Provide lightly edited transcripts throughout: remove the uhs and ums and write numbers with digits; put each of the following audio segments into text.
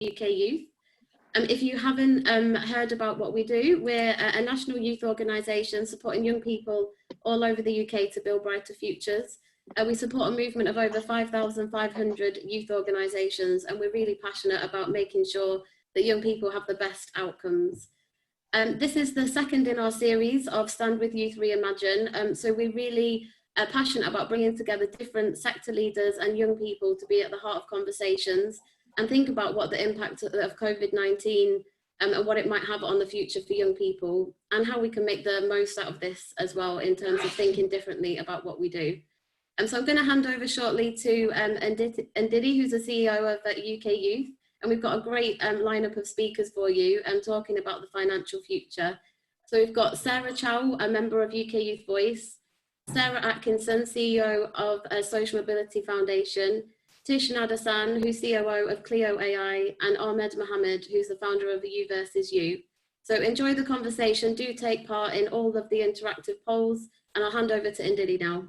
UK Youth. If you haven't heard about what we do, we're a national youth organisation supporting young people all over the UK to build brighter futures. We support a movement of over 5,500 youth organisations, and we're really passionate about making sure that young people have the best outcomes. This is the second in our series of Stand With Youth Reimagine. So we're really passionate about bringing together different sector leaders and young people to be at the heart of conversations and think about what the impact of COVID-19 and what it might have on the future for young people, and how we can make the most out of this as well in terms of thinking differently about what we do. So I'm going to hand over shortly to Ndidi, who's the CEO of UK Youth, and we've got a great lineup of speakers for you talking about the financial future. So we've got Sarah Chow, a member of UK Youth Voice, Sarah Atkinson, CEO of Social Mobility Foundation, Tish Nadasan, who's COO of Clio AI, and Ahmed Mohammed, who's the founder of You versus You. So enjoy the conversation, do take part in all of the interactive polls, and I'll hand over to Ndidi now.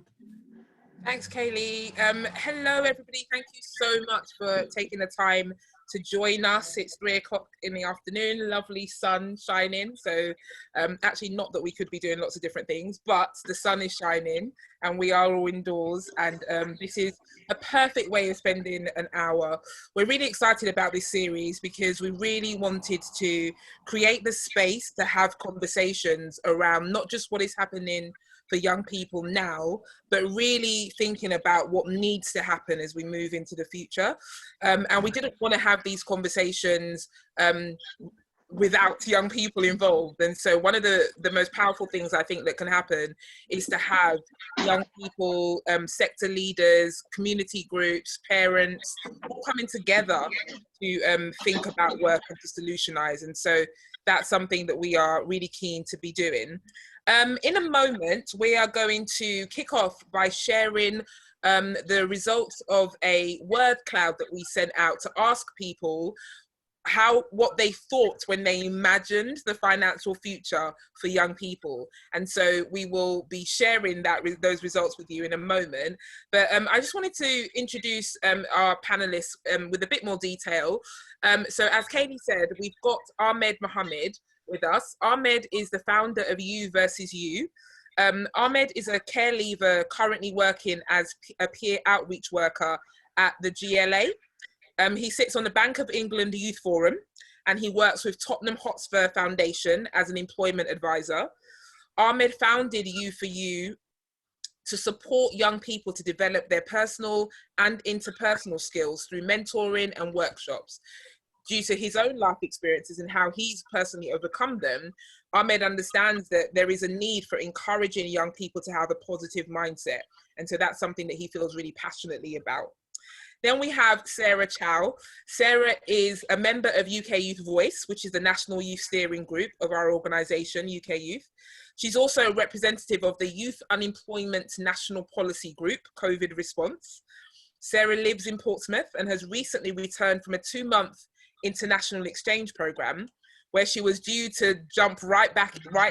Thanks, Kaylee. Hello, everybody. Thank you so much for taking the time to join us. It's 3 o'clock in the afternoon, lovely sun shining. So actually not that we could be doing lots of different things, but the sun is shining and we are all indoors, and this is a perfect way of spending an hour. We're really excited about this series because we really wanted to create the space to have conversations around not just what is happening for young people now, but really thinking about what needs to happen as we move into the future. And we didn't want to have these conversations without young people involved. And so one of the most powerful things I think that can happen is to have young people, sector leaders, community groups, parents, all coming together to think about work and to solutionize. And so that's something that we are really keen to be doing. In a moment, we are going to kick off by sharing the results of a word cloud that we sent out to ask people what they thought when they imagined the financial future for young people. And so we will be sharing those results with you in a moment. But I just wanted to introduce our panelists with a bit more detail. So as Katie said, we've got Ahmed Mohammed with us. Ahmed is the founder of You versus You. Ahmed is a care leaver currently working as a peer outreach worker at the GLA. He sits on the Bank of England Youth Forum, and he works with Tottenham Hotspur Foundation as an employment advisor. Ahmed founded You for You to support young people to develop their personal and interpersonal skills through mentoring and workshops. Due to his own life experiences and how he's personally overcome them, Ahmed understands that there is a need for encouraging young people to have a positive mindset. And so that's something that he feels really passionately about. Then we have Sarah Chow. Sarah is a member of UK Youth Voice, which is the national youth steering group of our organisation, UK Youth. She's also a representative of the Youth Unemployment National Policy Group, COVID Response. Sarah lives in Portsmouth and has recently returned from a 2-month international exchange program where she was due to jump right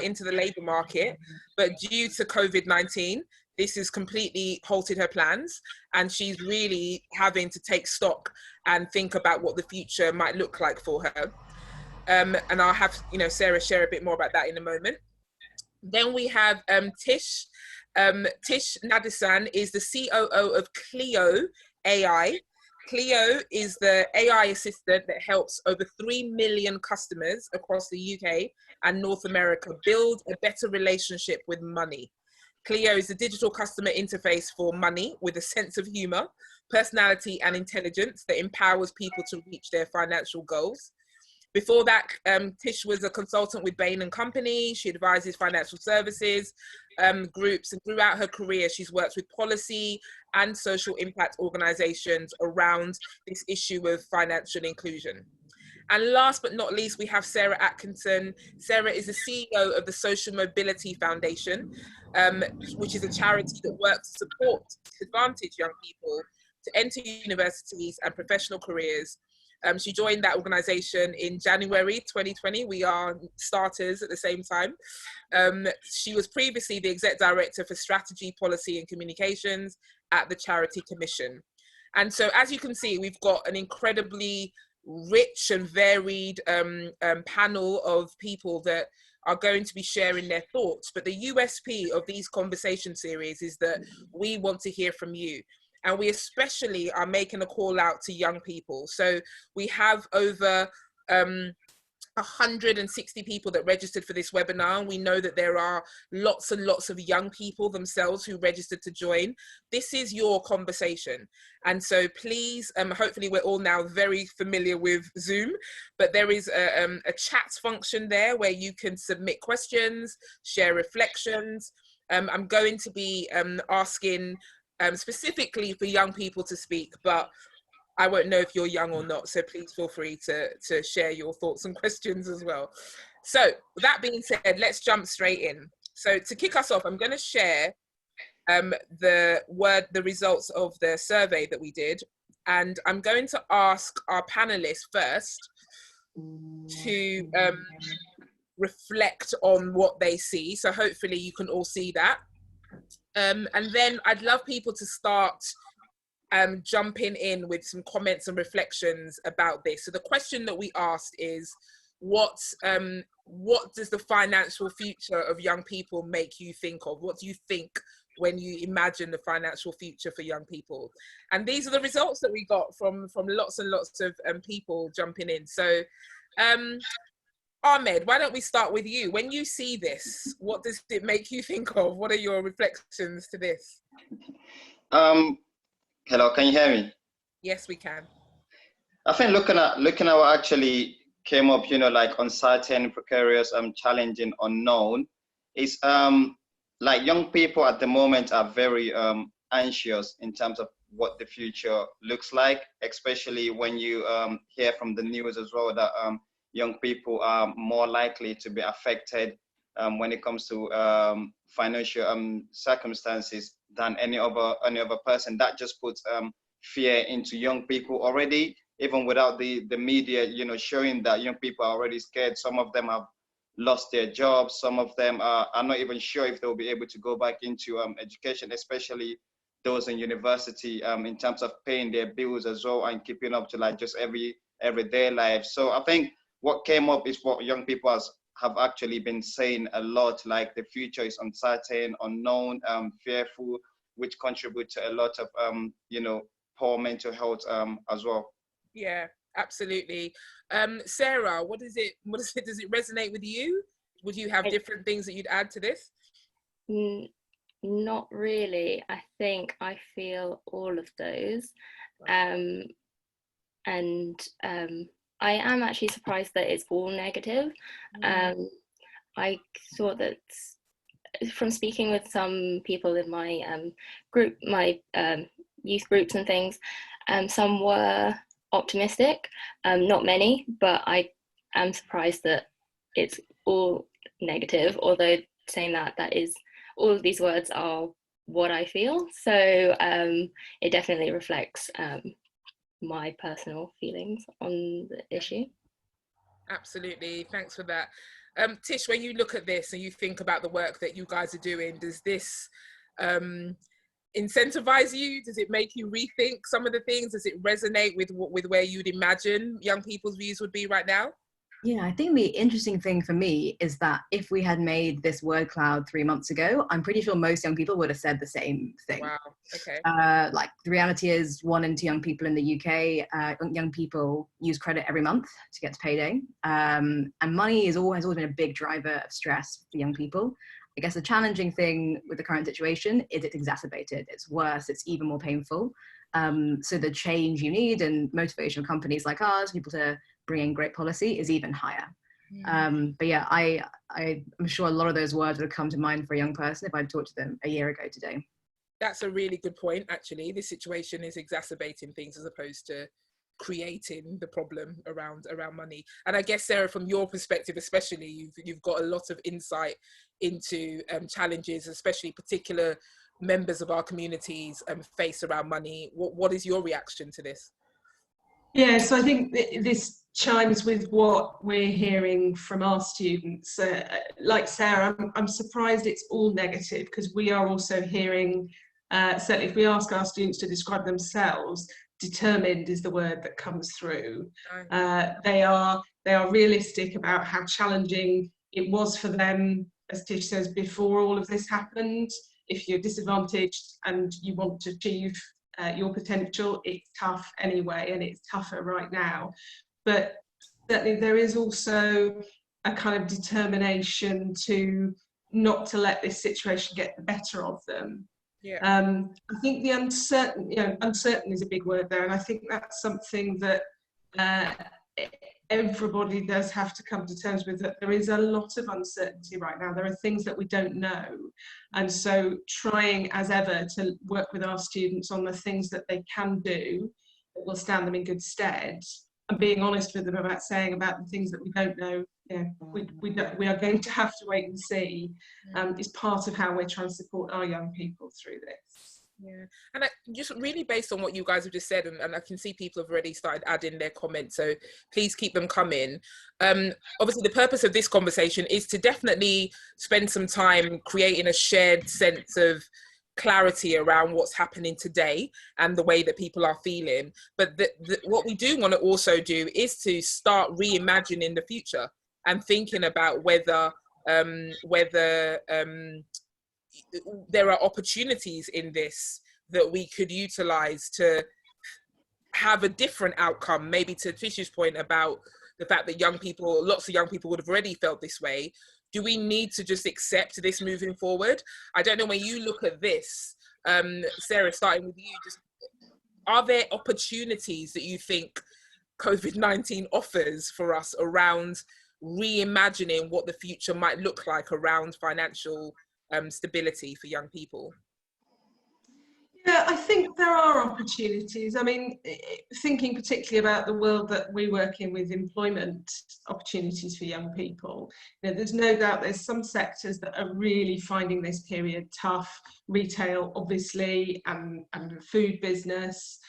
into the labour market, but due to COVID-19, this has completely halted her plans, and she's really having to take stock and think about what the future might look like for her. And I'll have Sarah share a bit more about that in a moment. Then we have Tish. Tish Nadasan is the COO of Clio AI. Clio is the AI assistant that helps over 3 million customers across the UK and North America build a better relationship with money. Clio is the digital customer interface for money with a sense of humor, personality, and intelligence that empowers people to reach their financial goals. Before that, Tish was a consultant with Bain & Company. She advises financial services groups, and throughout her career, she's worked with policy and social impact organizations around this issue of financial inclusion. And last but not least, we have Sarah Atkinson. Sarah is the CEO of the Social Mobility Foundation, which is a charity that works to support disadvantaged young people to enter universities and professional careers. She joined that organization in January 2020. We are starters at the same time. She was previously the Exec Director for Strategy, Policy and Communications at the Charity Commission. And so as you can see, we've got an incredibly rich and varied panel of people that are going to be sharing their thoughts. But the USP of these conversation series is that we want to hear from you. And we especially are making a call out to young people. So we have over 160 people that registered for this webinar. We know that there are lots and lots of young people themselves who registered to join. This is your conversation. And so please, hopefully we're all now very familiar with Zoom, but there is a chat function there where you can submit questions, share reflections. I'm going to be asking specifically for young people to speak, but I won't know if you're young or not, so please feel free to share your thoughts and questions as well. So that being said, let's jump straight in. So to kick us off, I'm going to share the results of the survey that we did, and I'm going to ask our panelists first to reflect on what they see. So hopefully you can all see that. And then I'd love people to start jumping in with some comments and reflections about this. So the question that we asked is, what does the financial future of young people make you think of? What do you think when you imagine the financial future for young people? And these are the results that we got from lots and lots of people jumping in. So Ahmed, why don't we start with you? When you see this, what does it make you think of? What are your reflections to this? Hello, can you hear me? Yes, we can. I think looking at what actually came up, like uncertain, precarious, challenging, unknown, is like young people at the moment are very anxious in terms of what the future looks like, especially when you hear from the news as well that young people are more likely to be affected when it comes to financial circumstances than any other person. That just puts fear into young people already, even without the media, showing that young people are already scared. Some of them have lost their jobs. Some of them are not even sure if they'll be able to go back into education, especially those in university, in terms of paying their bills as well and keeping up to like just everyday life. So I think what came up is what young people have actually been saying a lot, like the future is uncertain, unknown, fearful, which contribute to a lot of, poor mental health as well. Yeah, absolutely. Sarah, does it resonate with you? Would you have different things that you'd add to this? Not really. I think I feel all of those. And I am actually surprised that it's all negative. I thought that from speaking with some people in my group, my youth groups and things, some were optimistic, not many, but I am surprised that it's all negative, although saying that is, all of these words are what I feel. So it definitely reflects my personal feelings on the issue. Absolutely, thanks for that. Tish, when you look at this and you think about the work that you guys are doing, does this incentivize you? Does it make you rethink some of the things? Does it resonate with where you'd imagine young people's views would be right now? Yeah, I think the interesting thing for me is that if we had made this word cloud 3 months ago, I'm pretty sure most young people would have said the same thing. Wow, okay. Like the reality is 1 in 2 young people in the UK, young people use credit every month to get to payday. And money has always been a big driver of stress for young people. I guess the challenging thing with the current situation is it's exacerbated, it's worse, it's even more painful. So the change you need and motivational companies like ours, people to bring in great policy, is even higher. But yeah, I'm sure a lot of those words would have come to mind for a young person if I'd talked to them a year ago today. That's a really good point, actually. This situation is exacerbating things as opposed to creating the problem around money. And I guess, Sarah, from your perspective especially, you've got a lot of insight into challenges, especially particular members of our communities face around money. What is your reaction to this? Yeah, so I think this chimes with what we're hearing from our students. Like Sarah, I'm surprised it's all negative, because we are also hearing, certainly if we ask our students to describe themselves, determined is the word that comes through. They are realistic about how challenging it was for them, as Tish says, before all of this happened. If you're disadvantaged and you want to achieve your potential, it's tough anyway, and it's tougher right now. But certainly there is also a kind of determination to not to let this situation get the better of them. Yeah. I think the uncertain is a big word there, and I think that's something that everybody does have to come to terms with, that there is a lot of uncertainty right now. There are things that we don't know, and so trying as ever to work with our students on the things that they can do that will stand them in good stead, and being honest with them about saying about the things that we don't know, we are going to have to wait and see, is part of how we're trying to support our young people through this. Yeah, and just really based on what you guys have just said, and I can see people have already started adding their comments, so please keep them coming. Obviously, the purpose of this conversation is to definitely spend some time creating a shared sense of clarity around what's happening today and the way that people are feeling. But what we do want to also do is to start reimagining the future and thinking about whether there are opportunities in this that we could utilize to have a different outcome. Maybe to Tish's point about the fact that lots of young people would have already felt this way. Do we need to just accept this moving forward? I don't know, when you look at this, Sarah, starting with you, just are there opportunities that you think COVID-19 offers for us around reimagining what the future might look like around financial stability for young people? Yeah, I think there are opportunities. I mean, thinking particularly about the world that we work in with employment opportunities for young people, there's no doubt there's some sectors that are really finding this period tough. Retail, obviously, and the food business.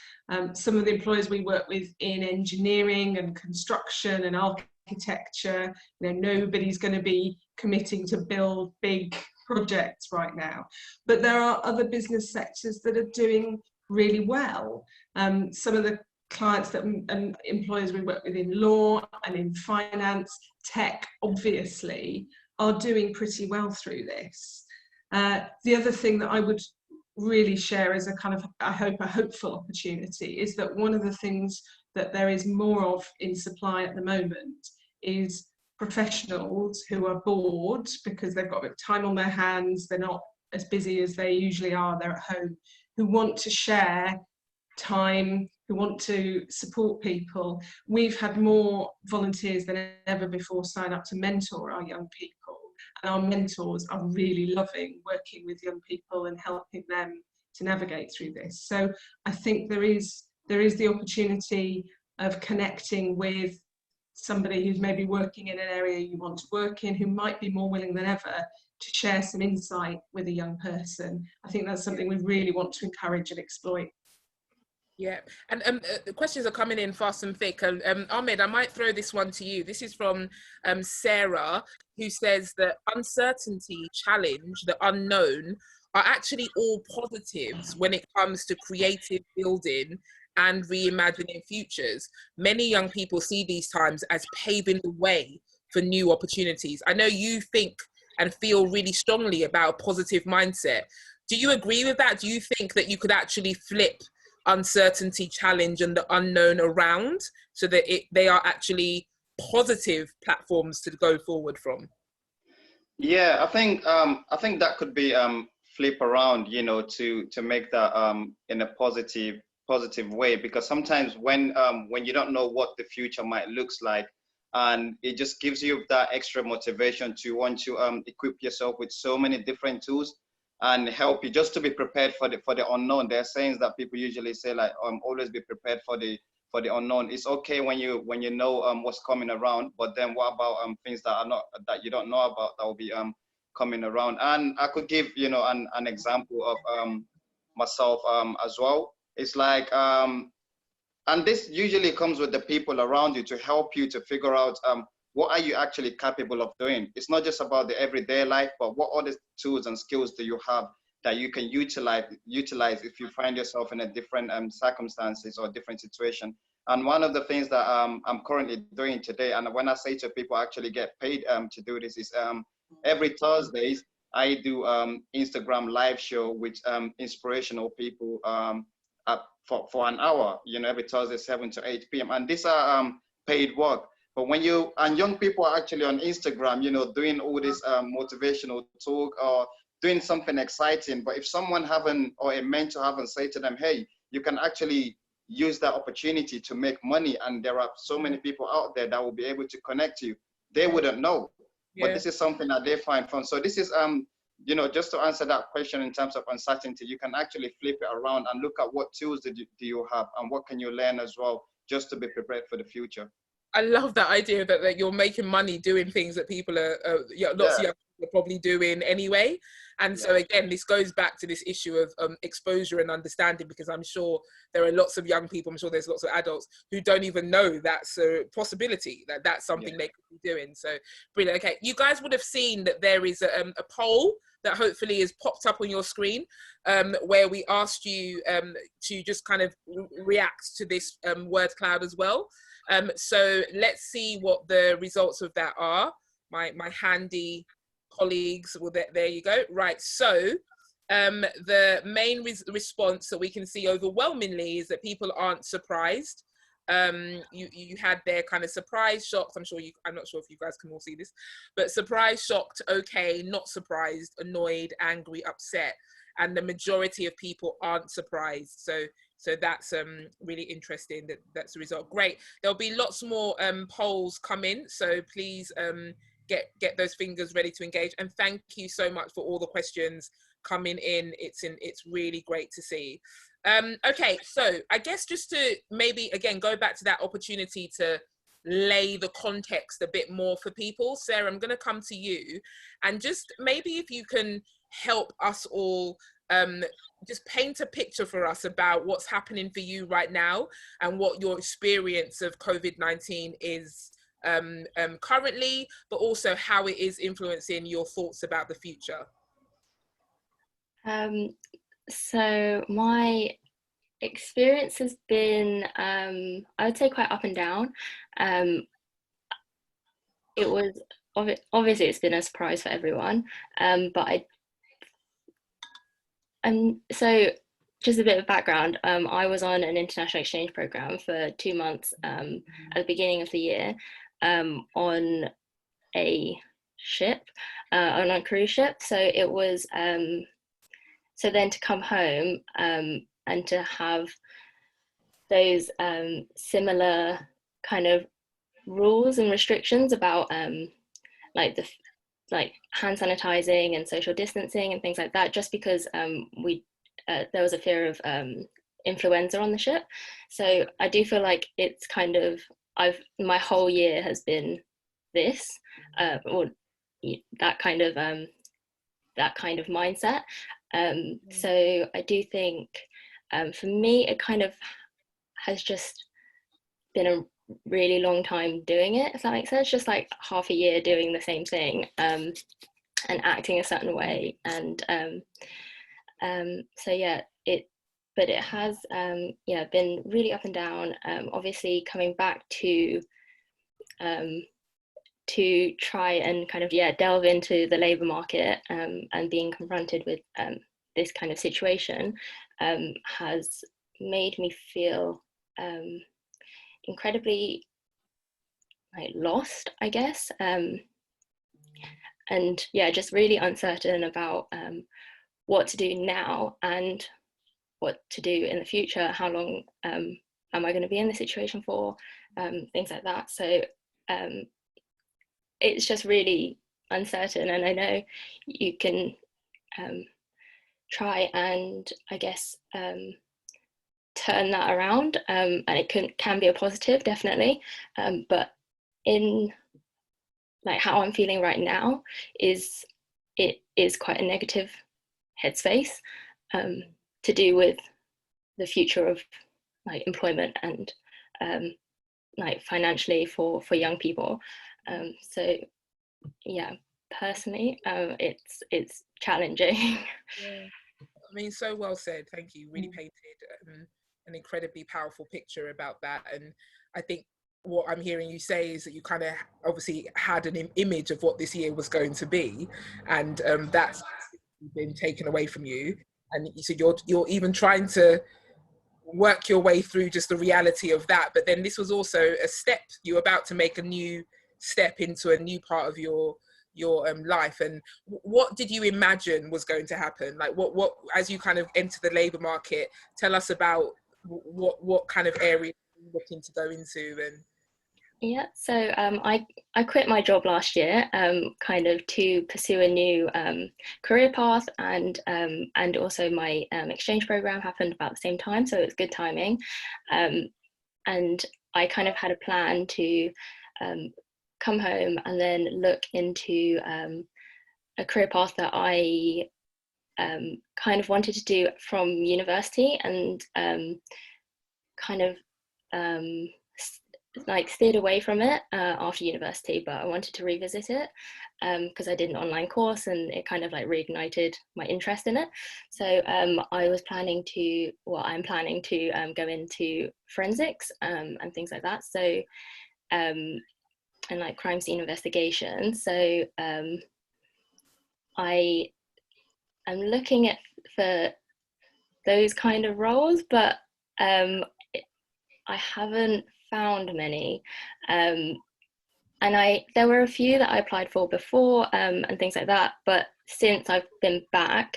Some of the employers we work with in engineering and construction and architecture, nobody's going to be committing to build big projects right now, but there are other business sectors that are doing really well. Some of the clients and employers we work with in law and in finance, tech, obviously, are doing pretty well through this. The other thing that I would really share as a kind of, I hope, a hopeful opportunity is that one of the things that there is more of in supply at the moment is professionals who are bored because they've got a bit of time on their hands, they're not as busy as they usually are, they're at home, who want to share time, who want to support people. We've had more volunteers than ever before sign up to mentor our young people, and our mentors are really loving working with young people and helping them to navigate through this. So I think there is the opportunity of connecting with somebody who's maybe working in an area you want to work in, who might be more willing than ever to share some insight with a young person. I think that's something we really want to encourage and exploit. Yeah, and the questions are coming in fast and thick. Ahmed, I might throw this one to you. This is from Sarah, who says that uncertainty, challenge, the unknown are actually all positives when it comes to creative building and reimagining futures. Many young people see these times as paving the way for new opportunities. I know you think and feel really strongly about a positive mindset. Do you agree with that? Do you think that you could actually flip uncertainty, challenge, and the unknown around so that they are actually positive platforms to go forward from? Yeah, I think that could be flip around, to make that in a positive way, because sometimes when you don't know what the future might looks like, and it just gives you that extra motivation to want to equip yourself with so many different tools and help you just to be prepared for the unknown. There are sayings that people usually say, like, always be prepared for the unknown. It's okay when you know what's coming around, but then what about things that you don't know about that will be coming around? And I could give an example of myself as well. It's like and this usually comes with the people around you to help you to figure out what are you actually capable of doing. It's not just about the everyday life, but what other tools and skills do you have that you can utilize if you find yourself in a different circumstances or different situation. And one of the things that I'm currently doing today, and when I say to people I actually get paid to do this, is every Thursdays I do Instagram live show with inspirational people for an hour, every Thursday, 7 to 8 p.m. And these are paid work. But when young people are actually on Instagram, doing all this motivational talk or doing something exciting, but if someone or a mentor haven't said to them, hey, you can actually use that opportunity to make money, and there are so many people out there that will be able to connect to you, they wouldn't know. Yeah. But this is something that they find fun. So this is, just to answer that question in terms of uncertainty, you can actually flip it around and look at what tools do you have and what can you learn as well, just to be prepared for the future. I love that idea that you're making money doing things that people lots of young people are probably doing anyway. And so again, this goes back to this issue of exposure and understanding, because I'm sure there are lots of young people, I'm sure there's lots of adults who don't even know that's a possibility, that's something they could be doing. So brilliant. Okay, you guys would have seen that there is a poll that hopefully is popped up on your screen, where we asked you to just kind of react to this word cloud as well. So let's see what the results of that are. My handy colleagues, well, there you go. Right, so the main response that we can see overwhelmingly is that people aren't surprised. You had their kind of surprised, shocked. I'm not sure if you guys can all see this, but surprised, shocked, okay, not surprised, annoyed, angry, upset. And the majority of people aren't surprised. So that's really interesting. That's the result. Great. There'll be lots more polls come in. So please get those fingers ready to engage. And thank you so much for all the questions coming in. It's really great to see. Okay, so I guess just to maybe again go back to that opportunity to lay the context a bit more for people. Sarah, I'm going to come to you, and just maybe if you can help us all just paint a picture for us about what's happening for you right now and what your experience of COVID-19 is currently, but also how it is influencing your thoughts about the future. So my experience has been, I would say, quite up and down. It was obviously it's been a surprise for everyone, but so just a bit of background. I was on an international exchange program for 2 months at the beginning of the year on a ship, on a cruise ship. So it was so then to come home and to have those similar kind of rules and restrictions about like hand sanitizing and social distancing and things like that, just because there was a fear of influenza on the ship. So I do feel like it's kind of, my whole year has been this, or that kind of mindset. So I do think for me, it kind of has just been a really long time doing it, if that makes sense. Just like half a year doing the same thing and acting a certain way. And so yeah, but it has been really up and down. Obviously coming back to try and kind of delve into the labour market and being confronted with this kind of situation has made me feel incredibly lost, I guess, and just really uncertain about what to do now and what to do in the future. How long am I going to be in this situation for? Things like that. So it's just really uncertain, and I know you can try and, I guess, turn that around, and it can be a positive, definitely, but in like how I'm feeling right now is quite a negative headspace to do with the future of like employment and like financially for young people. So yeah, personally, it's challenging. I mean, so well said. Thank you. Really painted an incredibly powerful picture about that. And I think what I'm hearing you say is that you kind of obviously had an image of what this year was going to be, and that's been taken away from you. And so you're even trying to work your way through just the reality of that. But then this was also a step. You're about to make a new step into a new part of your life. And what did you imagine was going to happen? Like what as you kind of enter the labour market, tell us about what kind of area you're looking to go into. And yeah, so I quit my job last year, kind of to pursue a new career path, and also my exchange program happened about the same time, so it was good timing, and I kind of had a plan to come home and then look into a career path that I kind of wanted to do from university, and kind of like steered away from it after university, but I wanted to revisit it because I did an online course and it kind of like reignited my interest in it. So I'm planning to go into forensics and things like that. So and like crime scene investigation. So I am looking at for those kind of roles, but I haven't found many, and there were a few that I applied for before and things like that, but since I've been back,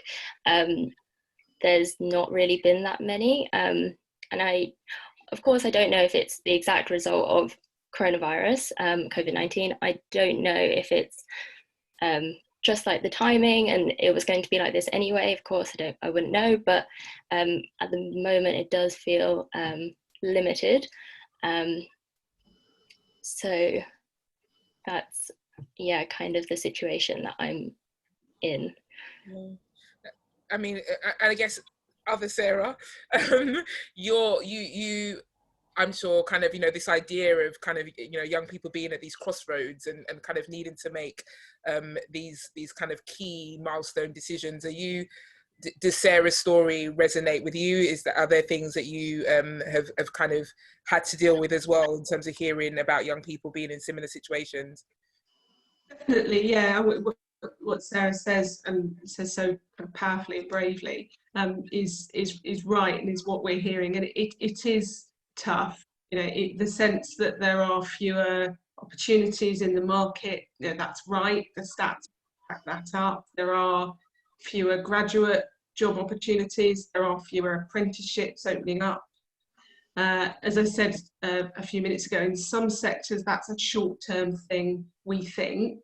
there's not really been that many, and of course I don't know if it's the exact result of coronavirus, COVID-19. I don't know if it's just like the timing and it was going to be like this anyway. Of course I wouldn't know, but at the moment it does feel limited. So that's kind of the situation that I'm in. I mean, I guess other Sarah, you I'm sure kind of, this idea of kind of, young people being at these crossroads and kind of needing to make these kind of key milestone decisions. Does Sarah's story resonate with you? Are there things that you have kind of had to deal with as well in terms of hearing about young people being in similar situations? Definitely, yeah. What Sarah says, and says so powerfully and bravely, is right, and is what we're hearing. And it is tough, the sense that there are fewer opportunities in the market. That's right. The stats back that up. There are fewer graduate job opportunities. There are fewer apprenticeships opening up. As I said a few minutes ago, in some sectors that's a short-term thing, we think.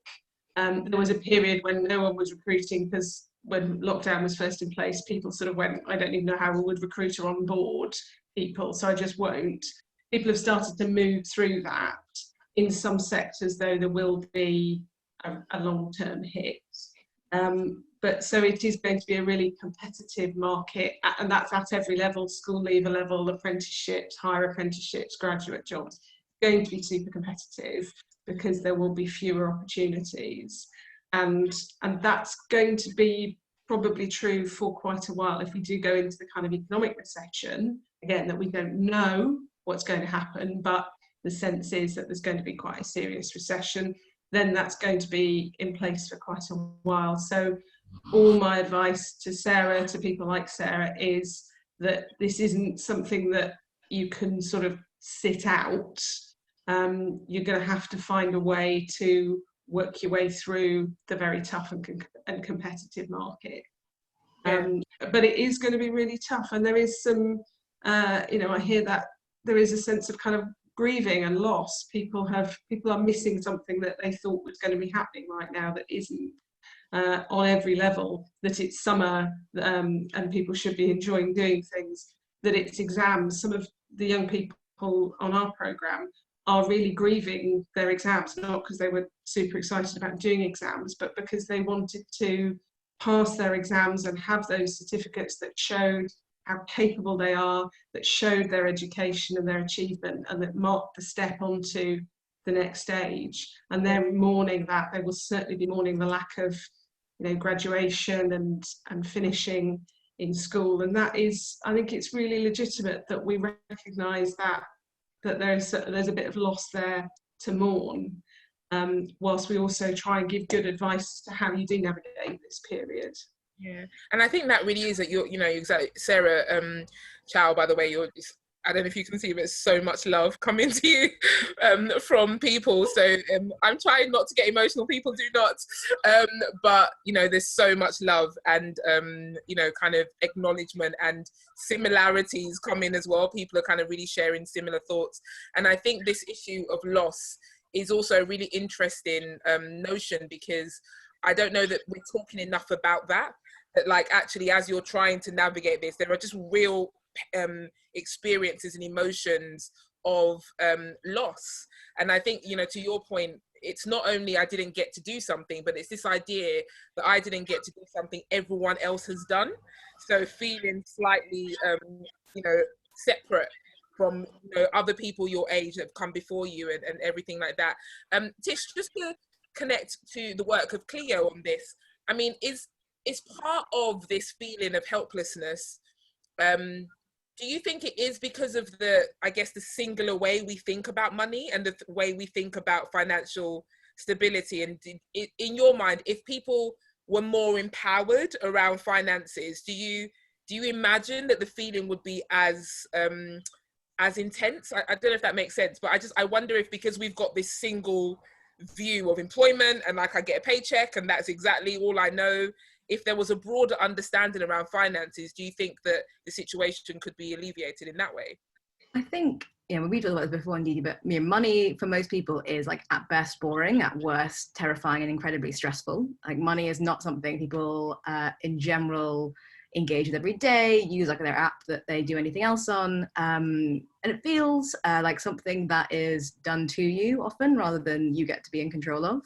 There was a period when no one was recruiting because when lockdown was first in place, people sort of went, I don't even know how we would recruit or onboard people, so I just won't. People have started to move through that. In some sectors, though, there will be a long-term hit. But so it is going to be a really competitive market, and that's at every level: school leaver level, apprenticeships, higher apprenticeships, graduate jobs. It's going to be super competitive because there will be fewer opportunities, and that's going to be probably true for quite a while. If we do go into the kind of economic recession, again, that we don't know what's going to happen, but the sense is that there's going to be quite a serious recession, then that's going to be in place for quite a while. So all my advice to Sarah, to people like Sarah, is that this isn't something that you can sort of sit out. You're going to have to find a way to work your way through the very tough and competitive market. But it is going to be really tough, and there is some, I hear that there is a sense of kind of grieving and loss. People are missing something that they thought was going to be happening right now that isn't. On every level, that it's summer and people should be enjoying doing things, that it's exams. Some of the young people on our programme are really grieving their exams, not because they were super excited about doing exams, but because they wanted to pass their exams and have those certificates that showed how capable they are, that showed their education and their achievement, and that marked the step onto the next stage. And they're mourning that. They will certainly be mourning the lack of graduation and finishing in school, and that is, I think it's really legitimate that we recognise that there's a bit of loss there to mourn, whilst we also try and give good advice to how you do navigate this period. Yeah, and I think that really is that you're exactly, Sarah Chow, by the way, I don't know if you can see, but so much love coming to you from people. So I'm trying not to get emotional. People do not. But, there's so much love and, kind of acknowledgement and similarities coming as well. People are kind of really sharing similar thoughts. And I think this issue of loss is also a really interesting notion, because I don't know that we're talking enough about that. That, like, actually, as you're trying to navigate this, there are just real experiences and emotions of loss. And I think, to your point, it's not only I didn't get to do something, but it's this idea that I didn't get to do something everyone else has done. So feeling slightly, separate from other people your age that have come before you and everything like that. Tish, just to connect to the work of Cleo on this, I mean, is part of this feeling of helplessness, do you think it is because of the singular way we think about money and the way we think about financial stability? And in your mind, if people were more empowered around finances, do you imagine that the feeling would be as intense? I don't know if that makes sense, but I wonder if, because we've got this single view of employment and, like, I get a paycheck and that's exactly all I know, if there was a broader understanding around finances, do you think that the situation could be alleviated in that way? I think, we talked about this before, indeed, but money for most people is, like, at best boring, at worst terrifying and incredibly stressful. Like, money is not something people in general engage with every day, use like their app that they do anything else on, and it feels like something that is done to you often rather than you get to be in control of.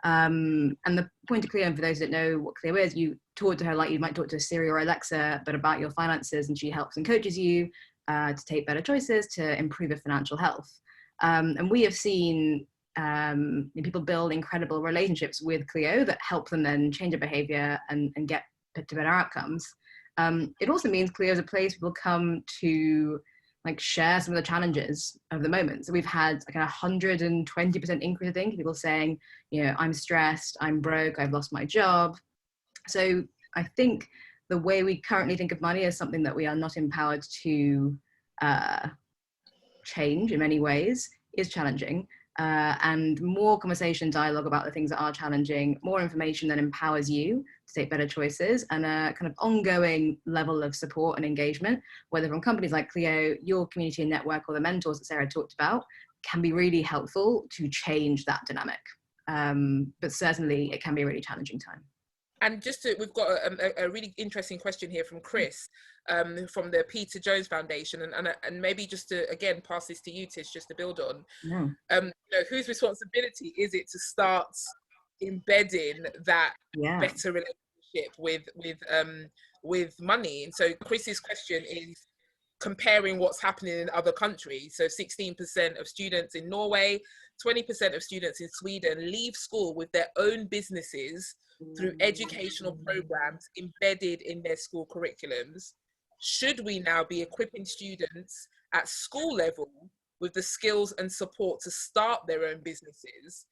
And the point of Cleo, and for those that know what Cleo is, you talk to her like you might talk to Siri or Alexa, but about your finances, and she helps and coaches you to take better choices, to improve your financial health. And we have seen people build incredible relationships with Cleo that help them then change their behavior and get to better outcomes. It also means Cleo is a place people come to, like, share some of the challenges of the moment. So we've had like a 120% increase, I think, people saying, I'm stressed, I'm broke, I've lost my job. So I think the way we currently think of money is something that we are not empowered to change in many ways is challenging. And more conversation, dialogue about the things that are challenging, more information that empowers you to take better choices, and a kind of ongoing level of support and engagement, whether from companies like Cleo, your community and network, or the mentors that Sarah talked about, can be really helpful to change that dynamic. But certainly it can be a really challenging time. And we've got a really interesting question here from Chris, from the Peter Jones Foundation, and maybe just to again pass this to you, Tish, just to build on. Whose responsibility is it to start embedding that better relationship with money? And so Chris's question is comparing what's happening in other countries. So 16% of students in Norway, 20% of students in Sweden leave school with their own businesses through educational programs embedded in their school curriculums. Should we now be equipping students at school level with the skills and support to start their own businesses?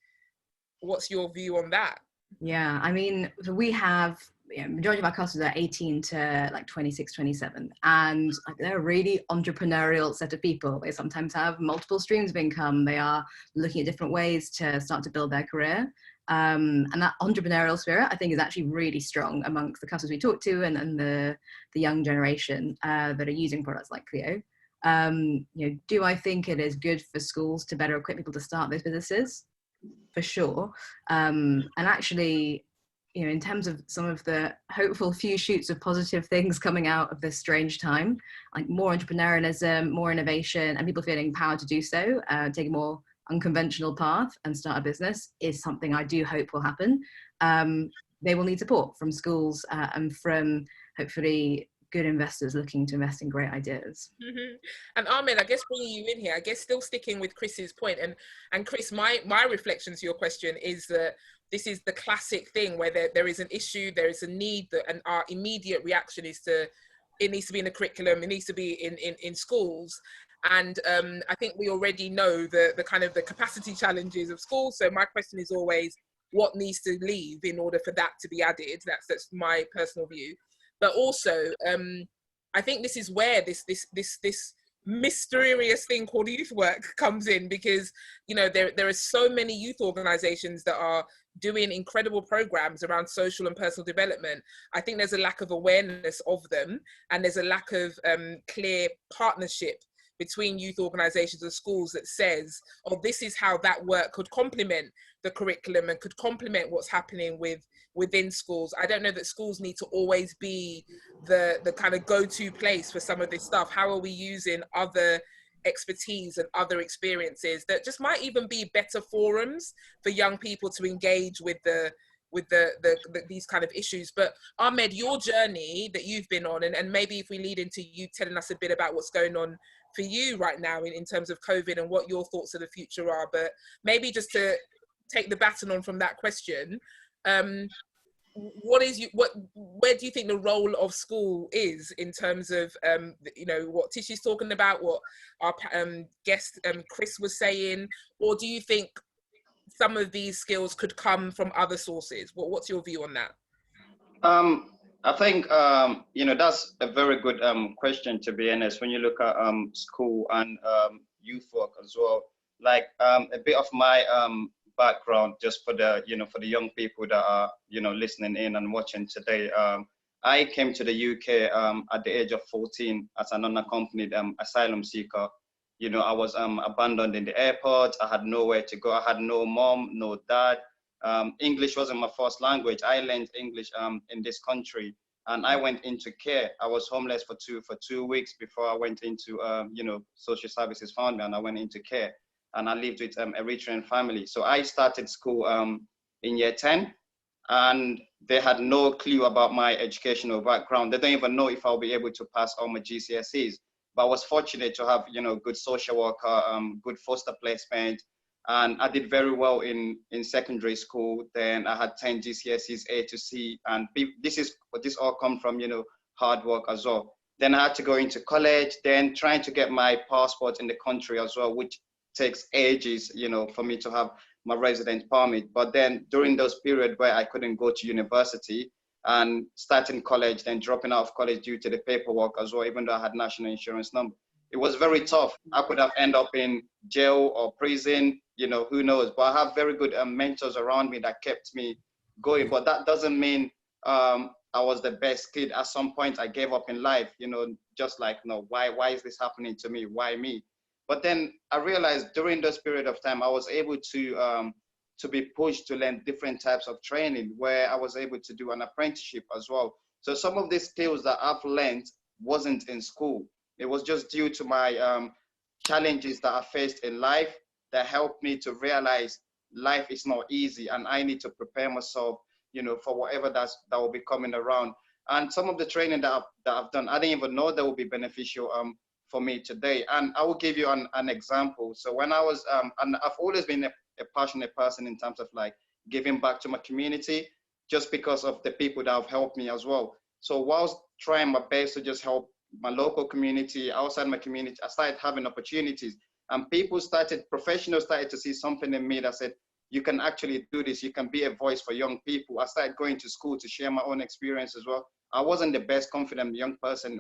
What's your view on that? Yeah, I mean, so we have, majority of our customers are 18 to like 26, 27, and like, they're a really entrepreneurial set of people. They sometimes have multiple streams of income. They are looking at different ways to start to build their career. And that entrepreneurial spirit, I think, is actually really strong amongst the customers we talk to and the young generation that are using products like Cleo. Do I think it is good for schools to better equip people to start those businesses? For sure. And actually, in terms of some of the hopeful few shoots of positive things coming out of this strange time, like more entrepreneurialism, more innovation, and people feeling empowered to do so, take a more unconventional path and start a business, is something I do hope will happen. They will need support from schools and from hopefully good investors looking to invest in great ideas. Mm-hmm. And Ahmed, I guess bringing you in here, I guess still sticking with Chris's point, and Chris, my reflection to your question is that this is the classic thing where there is an issue, there is a need, and our immediate reaction is it needs to be in the curriculum, it needs to be in schools. And I think we already know the kind of the capacity challenges of schools. So my question is always, what needs to leave in order for that to be added? That's my personal view. But also, I think this is where this mysterious thing called youth work comes in, because there are so many youth organizations that are doing incredible programs around social and personal development. I think there's a lack of awareness of them, and there's a lack of clear partnership between youth organizations and schools that says, oh, this is how that work could complement the curriculum and could complement what's happening within schools. I don't know that schools need to always be the kind of go-to place for some of this stuff. How are we using other expertise and other experiences that just might even be better forums for young people to engage with these kind of issues? But Ahmed, your journey that you've been on, and maybe if we lead into you telling us a bit about what's going on for you right now in terms of COVID and what your thoughts of the future are, but maybe just to take the baton on from that question, where do you think the role of school is in terms of what Tishy's talking about, what our guest Chris was saying, or do you think some of these skills could come from other sources? What's your view on that? I think that's a very good question, to be honest. When you look at school and youth work as well, like a bit of my background, just for the young people that are listening in and watching today. I came to the UK at the age of 14 as an unaccompanied asylum seeker. I was abandoned in the airport. I had nowhere to go. I had no mom, no dad. English wasn't my first language. I learned English in this country, and I went into care. I was homeless for 2 weeks before I went into social services found me, and I went into care, and I lived with Eritrean family. So I started school in year 10, and they had no clue about my educational background. They don't even know if I'll be able to pass all my GCSEs. But I was fortunate to have good social worker, good foster placement. And I did very well in secondary school. Then I had 10 GCSEs A to C, and this all come from hard work as well. Then I had to go into college, then trying to get my passport in the country as well, which takes ages, for me to have my resident permit. But then during those periods where I couldn't go to university and starting college, then dropping out of college due to the paperwork as well, even though I had national insurance number, it was very tough. I could have ended up in jail or prison, who knows? But I have very good mentors around me that kept me going. But that doesn't mean I was the best kid. At some point, I gave up in life, just like, no, why is this happening to me? Why me? But then I realized during this period of time, I was able to be pushed to learn different types of training, where I was able to do an apprenticeship as well. So some of the skills that I've learned wasn't in school. It was just due to my challenges that I faced in life that helped me to realize life is not easy, and I need to prepare myself, for whatever that will be coming around. And some of the training that I've done, I didn't even know that would be beneficial for me today. And I will give you an example. So when I was, and I've always been a passionate person in terms of like giving back to my community, just because of the people that have helped me as well. So whilst trying my best to just help my local community, outside my community, I started having opportunities, and professionals started to see something in me that said, you can actually do this. You can be a voice for young people. I started going to school to share my own experience as well. I wasn't the best confident young person,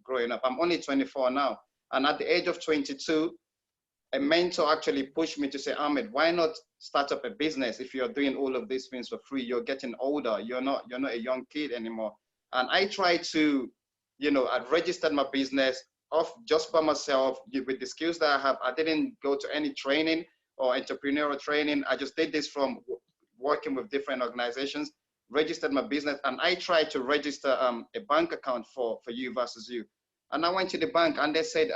growing up. I'm only 24 now. And at the age of 22, a mentor actually pushed me to say, Ahmed, why not start up a business? If you're doing all of these things for free, you're getting older. You're not a young kid anymore. And I tried to, I registered my business off just by myself with the skills that I have. I didn't go to any training or entrepreneurial training. I just did this from working with different organizations, registered my business, and I tried to register a bank account for You versus You. And I went to the bank and they said,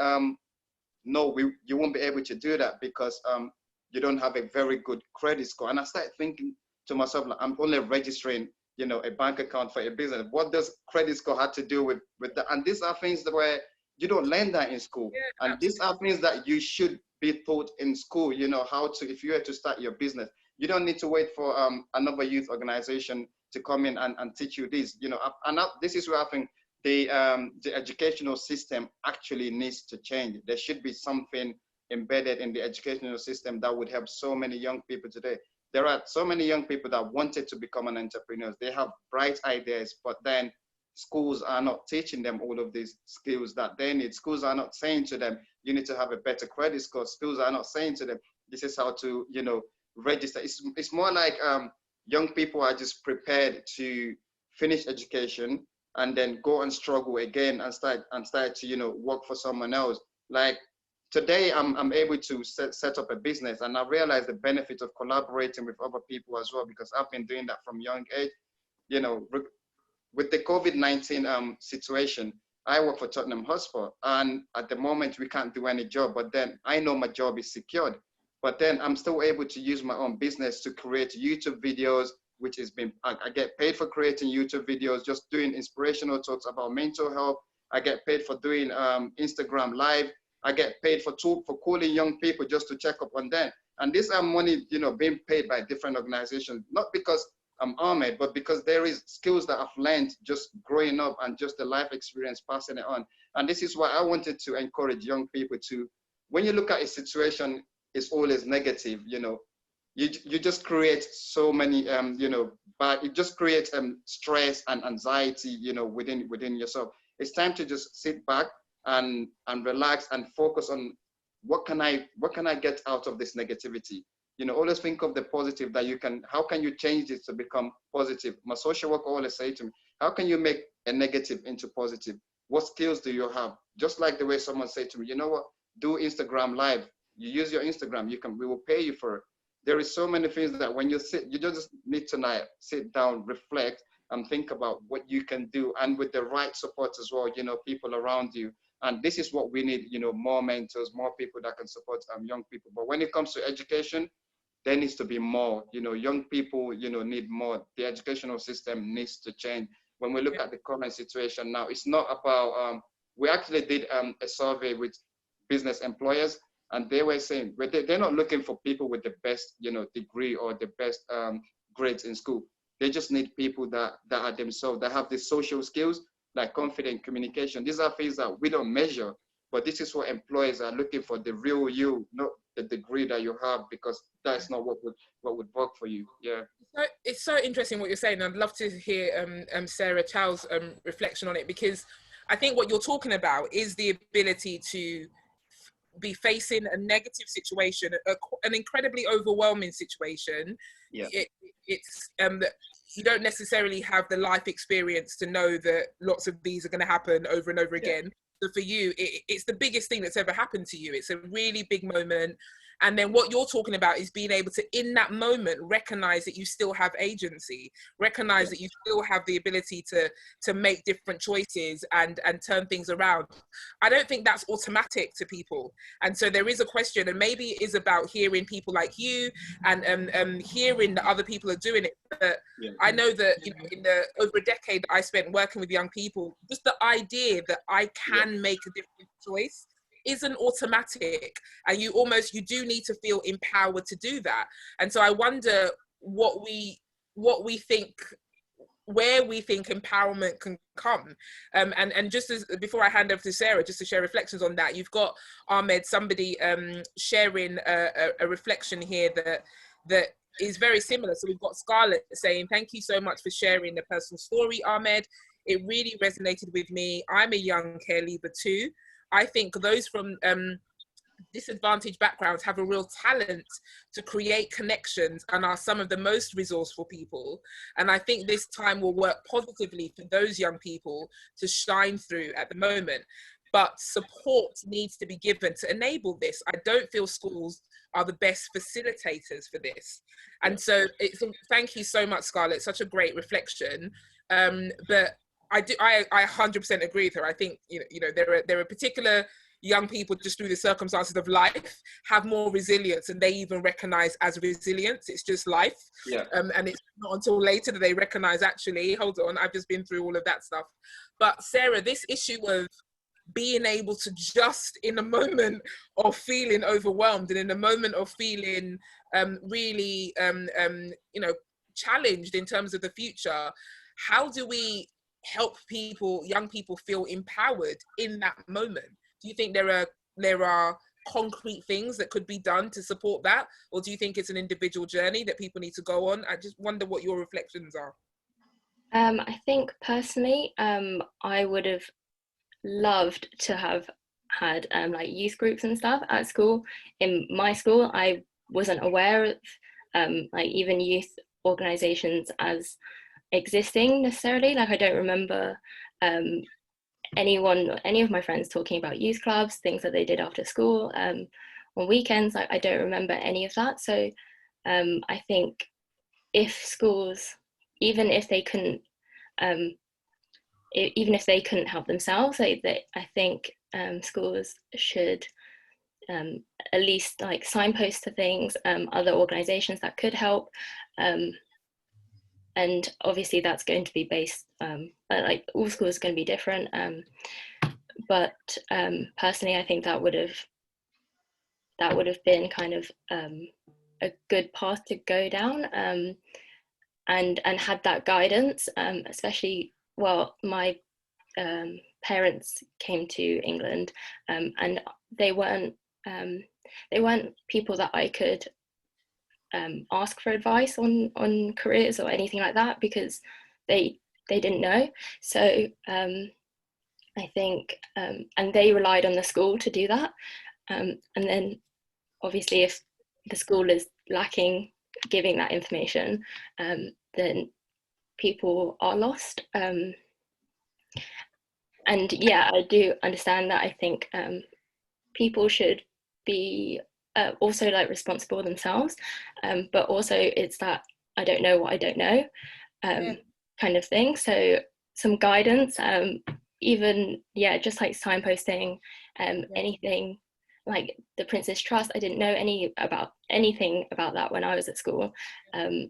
no, you won't be able to do that because you don't have a very good credit score. And I started thinking to myself, like, I'm only registering a bank account for a business. What does credit score have to do with that? And these are things where you don't learn that in school. Yeah, and these are things that you should be taught in school, how to, if you were to start your business, You don't need to wait for another youth organization to come in and teach you this. You know, this is where I think the educational system actually needs to change. There should be something embedded in the educational system that would help so many young people today. There are so many young people that wanted to become an entrepreneur. They have bright ideas, but then schools are not teaching them all of these skills that they need. Schools are not saying to them, you need to have a better credit score. Schools are not saying to them, this is how to, you know, register. It's more like young people are just prepared to finish education and then go and struggle again and start to, you know, work for someone else. Like today, I'm able to set up a business, and I realize the benefit of collaborating with other people as well, because I've been doing that from young age. You know, with the COVID-19 situation, I work for Tottenham Hotspur, and at the moment we can't do any job, but then I know my job is secured. But then I'm still able to use my own business to create YouTube videos, which has been, I get paid for creating YouTube videos, just doing inspirational talks about mental health. I get paid for doing Instagram Live. I get paid for calling young people just to check up on them. And these are money, you know, being paid by different organizations, not because I'm Ahmed, but because there is skills that I've learned just growing up and just the life experience, passing it on. And this is why I wanted to encourage young people to, when you look at a situation, it's always negative, you know, you just create so many, you know, but it just creates stress and anxiety, you know, within yourself. It's time to just sit back and relax and focus on what can I get out of this negativity. You know, always think of the positive that you can, how can you change it to become positive? My social worker always say to me, how can you make a negative into positive? What skills do you have? Just like the way someone said to me, you know what, do Instagram Live. You use your Instagram, we will pay you for it. There is so many things that when you sit, you just need to sit down, reflect, and think about what you can do, and with the right support as well, you know, people around you. And this is what we need, you know, more mentors, more people that can support young people. But when it comes to education, there needs to be more, you know, young people, you know, need more. The educational system needs to change. When we look at the current situation now, it's not about, we actually did a survey with business employers, and they were saying, they're not looking for people with the best, you know, degree or the best grades in school. They just need people that are themselves, that have the social skills, like confident communication. These are things that we don't measure, but this is what employers are looking for, the real you, not the degree that you have, because that's not what would work for you. Yeah. It's so interesting what you're saying. I'd love to hear Sarah Chow's reflection on it, because I think what you're talking about is the ability to be facing a negative situation, an incredibly overwhelming situation. Yeah. It's you don't necessarily have the life experience to know that lots of these are going to happen over and over again. So for you, it's the biggest thing that's ever happened to you. It's a really big moment. And then what you're talking about is being able to, in that moment, recognize that you still have agency, recognize that you still have the ability to make different choices and turn things around. I don't think that's automatic to people. And so there is a question, and maybe it is about hearing people like you and hearing that other people are doing it. But I know that, you know, in the over a decade that I spent working with young people, just the idea that I can make a different choice isn't automatic, and you do need to feel empowered to do that. And so I wonder what we think, where we think empowerment can come. And just as before I hand over to Sarah, just to share reflections on that, you've got Ahmed, somebody sharing a reflection here that is very similar. So we've got Scarlett saying, thank you so much for sharing the personal story, Ahmed. It really resonated with me. I'm a young care leaver too. I think those from disadvantaged backgrounds have a real talent to create connections and are some of the most resourceful people. And I think this time will work positively for those young people to shine through at the moment. But support needs to be given to enable this. I don't feel schools are the best facilitators for this. And so thank you so much, Scarlett. Such a great reflection. But I 100% agree with her. I think, you know, there are particular young people just through the circumstances of life have more resilience, and they even recognize as resilience. It's just life. Yeah. And it's not until later that they recognize, actually, hold on, I've just been through all of that stuff. But Sarah, this issue of being able to just in a moment of feeling overwhelmed and in a moment of feeling really, you know, challenged in terms of the future, how do we help people, young people, feel empowered in that moment? Do you think there are concrete things that could be done to support that, or do you think it's an individual journey that people need to go on? I just wonder what your reflections are. I think personally, I would have loved to have had like youth groups and stuff at school. In my school, I wasn't aware of like even youth organizations as existing necessarily. Like I don't remember any of my friends talking about youth clubs, things that they did after school on weekends. Like I don't remember any of that. So I think if schools, even if they couldn't help themselves, I think schools should at least like signpost to things, other organizations that could help. And obviously that's going to be based, like all schools are going to be different. But personally, I think that would have been kind of a good path to go down, and had that guidance, especially, well, my parents came to England, and they weren't people that I could ask for advice on careers or anything like that, because they didn't know. So I think and they relied on the school to do that, and then obviously if the school is lacking giving that information, then people are lost. And yeah, I do understand that. I think people should be also like responsible themselves, but also it's that I don't know what I don't know kind of thing. So some guidance, even just like signposting, anything like the Prince's Trust. I didn't know anything about that when I was at school,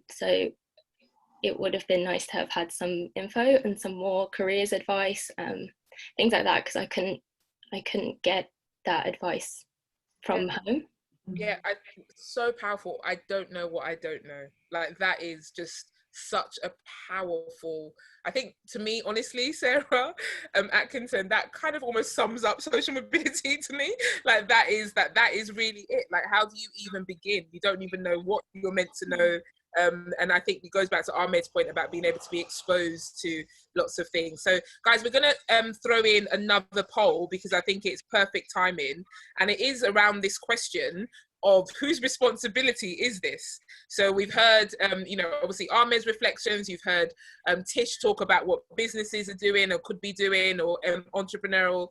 so it would have been nice to have had some info and some more careers advice, things like that, because I couldn't get that advice from home. Yeah, so powerful. I don't know what I don't know. Like that is just such a powerful, I think, to me, honestly, Sarah Atkinson, that kind of almost sums up social mobility to me. Like that is really it. Like, how do you even begin? You don't even know what you're meant to know. And I think it goes back to Ahmed's point about being able to be exposed to lots of things. So guys, we're going to throw in another poll, because I think it's perfect timing, and it is around this question of whose responsibility is this? So we've heard, obviously Ahmed's reflections. You've heard Tish talk about what businesses are doing or could be doing, or entrepreneurial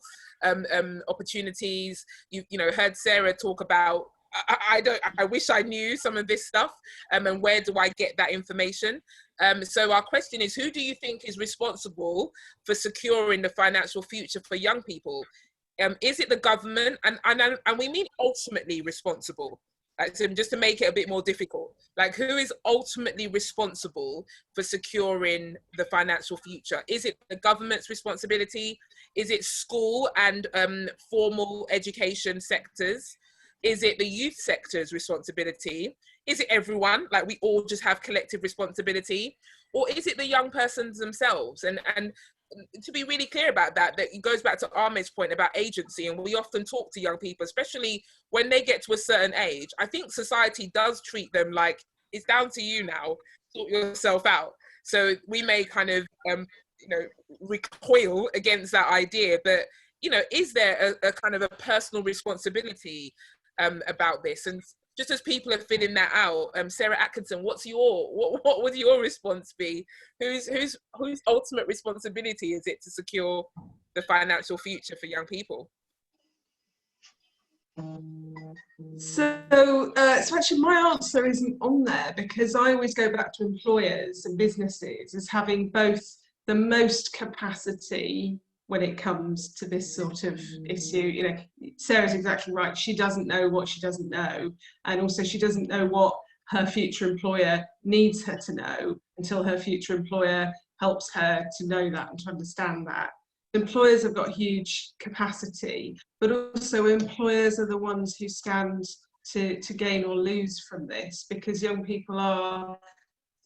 opportunities. You've heard Sarah talk about, I wish I knew some of this stuff, and where do I get that information? So our question is, who do you think is responsible for securing the financial future for young people? Is it the government? And we mean ultimately responsible, like, so just to make it a bit more difficult, like who is ultimately responsible for securing the financial future? Is it the government's responsibility? Is it school and formal education sectors? Is it the youth sector's responsibility? Is it everyone? Like we all just have collective responsibility? Or is it the young persons themselves? And to be really clear about that it goes back to Ahmed's point about agency. And we often talk to young people, especially when they get to a certain age. I think society does treat them like it's down to you now, sort yourself out. So we may kind of, recoil against that idea. But, is there a kind of a personal responsibility about this? And just as people are filling that out, Sarah Atkinson, what would your response be? Whose ultimate responsibility is it to secure the financial future for young people? So actually my answer isn't on there, because I always go back to employers and businesses as having both the most capacity when it comes to this sort of issue. Sarah's exactly right. She doesn't know what she doesn't know. And also she doesn't know what her future employer needs her to know until her future employer helps her to know that and to understand that. employers have got huge capacity, but also employers are the ones who stand to gain or lose from this, because young people are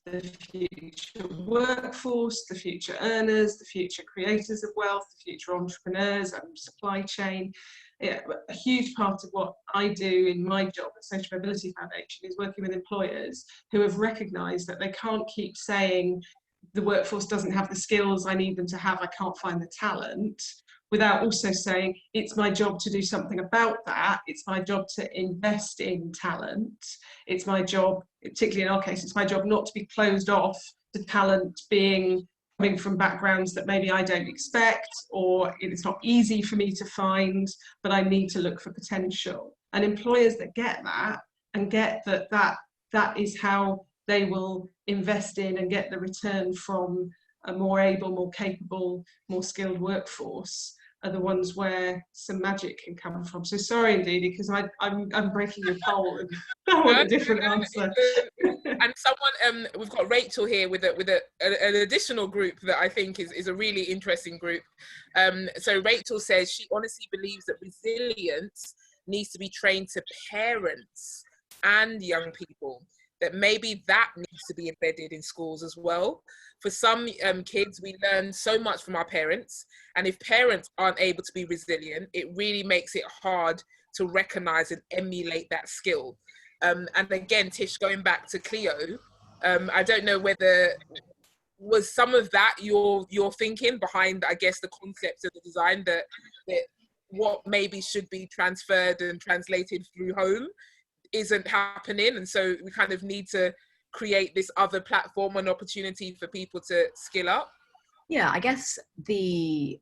the future workforce, the future earners, the future creators of wealth, the future entrepreneurs and supply chain. Yeah, a huge part of what I do in my job at Social Mobility Foundation is working with employers who have recognised that they can't keep saying the workforce doesn't have the skills I need them to have, I can't find the talent, without also saying it's my job to do something about that, it's my job to invest in talent, it's my job, particularly in our case, it's my job not to be closed off to talent coming from backgrounds that maybe I don't expect, or it's not easy for me to find, but I need to look for potential. And employers that get that and get that is how they will invest in and get the return from a more able, more capable, more skilled workforce are the ones where some magic can come from. So sorry, indeed, because I'm breaking your poll and I want a different answer. And someone, we've got Rachel here with an additional group that I think is a really interesting group. So Rachel says she honestly believes that resilience needs to be trained to parents and young people, that maybe that needs to be embedded in schools as well. For some kids, we learn so much from our parents, and if parents aren't able to be resilient, it really makes it hard to recognize and emulate that skill. And again, Tish, going back to Clio, I don't know whether was some of that your thinking behind, I guess, the concept of the design, that what maybe should be transferred and translated through home isn't happening, and so we kind of need to create this other platform and opportunity for people to skill up? Yeah, I guess the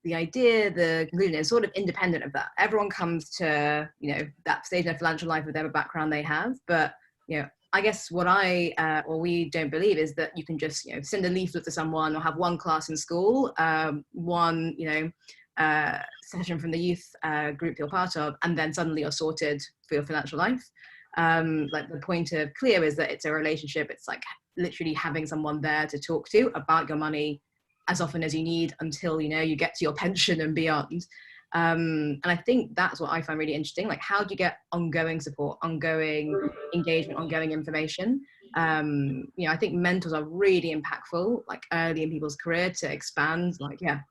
idea, the conclusion is sort of independent of that. Everyone comes to, that stage in their financial life with whatever background they have, but I guess what we don't believe is that you can just send a leaflet to someone or have one class in school, one session from the youth group you're part of, and then suddenly you're sorted for your financial life. Like the point of Clio is that it's a relationship. It's like literally having someone there to talk to about your money as often as you need until you get to your pension and beyond. And I think that's what I find really interesting. Like, how do you get ongoing support, ongoing engagement, ongoing information? I think mentors are really impactful, like early in people's career, to expand,